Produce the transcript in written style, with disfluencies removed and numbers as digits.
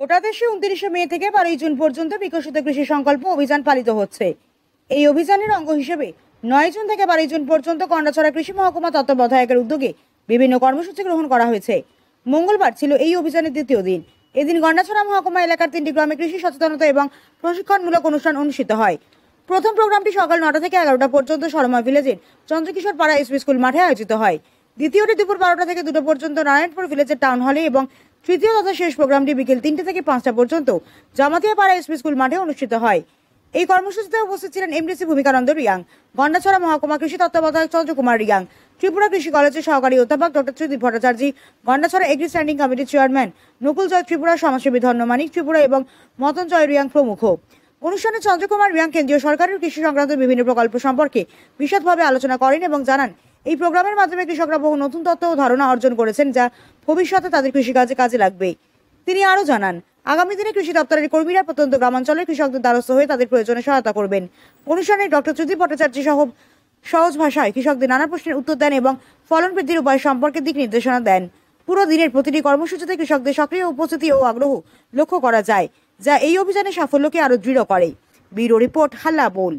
গোটা দেশে 29শে মে থেকে 12ই জুন পর্যন্ত বিকশিত কৃষি সংকল্প অভিযান পালিত হচ্ছে। এই অভিযানের অঙ্গ হিসেবে 9 জুন থেকে 12 জুন পর্যন্ত কন্ডাছড়া কৃষি মহকুমা তত্ত্বাবধায়কের উদ্যোগে বিভিন্ন কর্মসূচি গ্রহণ করা হয়েছে। মঙ্গলবার ছিল এই অভিযানের দ্বিতীয় দিন। এদিন গন্ডাছড়া মহকুমা এলাকার 3টি গ্রামে কৃষি সচেতনতা এবং প্রশিক্ষণমূলক অনুষ্ঠান অনুষ্ঠিত হয়। প্রথম প্রোগ্রামটি সকাল 9টা থেকে 11টা পর্যন্ত শর্মা ভিলেজের চন্দ্রকিশোর পাড়া এসপি স্কুল মাঠে আয়োজিত হয়। দ্বিতীয়টি দুপুর 12টা থেকে 2টা পর্যন্ত নারায়ণপুর ভিলেজের টাউন হলে এবং তৃতীয় তথা শেষ প্রোগ্রামটি বিকেল 3টে থেকে 5টা পর্যন্ত জামাতিয়া পাড়া এসপি স্কুল মাঠে অনুষ্ঠিত হয়। এই কর্মসূচিতে উপস্থিত ছিলেন এমডিসি ভূমিকানন্দ রিয়াং, গন্ডাছড়া মহকুমা কৃষি তত্ত্বাবধায়ক চন্দ্রকুমার রিয়াং, ত্রিপুরা কৃষি কলেজের সহকারী অধ্যাপক doctor Tridip Bhattacharya, Gandacherra agri standing কমিটির চেয়ারম্যান নকুল জয় ত্রিপুরা, সমাজসেবী ধন্যমানিক ত্রিপুরা এবং মতন জয় রিয়াং প্রমুখ। অনুষ্ঠানে চন্দ্রকুমার রিয়াং কেন্দ্রীয় সরকারের কৃষি সংক্রান্ত বিভিন্ন প্রকল্প সম্পর্কে বিশদভাবে আলোচনা করেন এবং জানান এই প্রোগ্রামের মাধ্যমে কৃষকরা বহু নতুন তথ্য ও ধারণা অর্জন করেছেন, যা ভবিষ্যতে তাদের কৃষিকাজে কাজে লাগবে। তিনি আরও জানান, আগামী দিনে কৃষি দপ্তরের কর্মীরা প্রত্যন্ত গ্রামাঞ্চলের কৃষকদের দ্বারস্থ হয়ে তাদের প্রয়োজনে সহায়তা করবেন। অনুষ্ঠানে ডক্টর ত্রিদীপ ভট্টাচার্য সহজ ভাষায় কৃষকদের নানা প্রশ্নের উত্তর দেন এবং ফলন বৃদ্ধির উপায় সম্পর্কে দিক নির্দেশনা দেন। পুরো দিনের প্রতিটি কর্মসূচিতে কৃষকদের সক্রিয় উপস্থিতি ও আগ্রহ লক্ষ্য করা যায়, যা এই অভিযানের সাফল্যকে আরও দৃঢ় করে। ব্যুরো রিপোর্ট, হাল্লা বোল।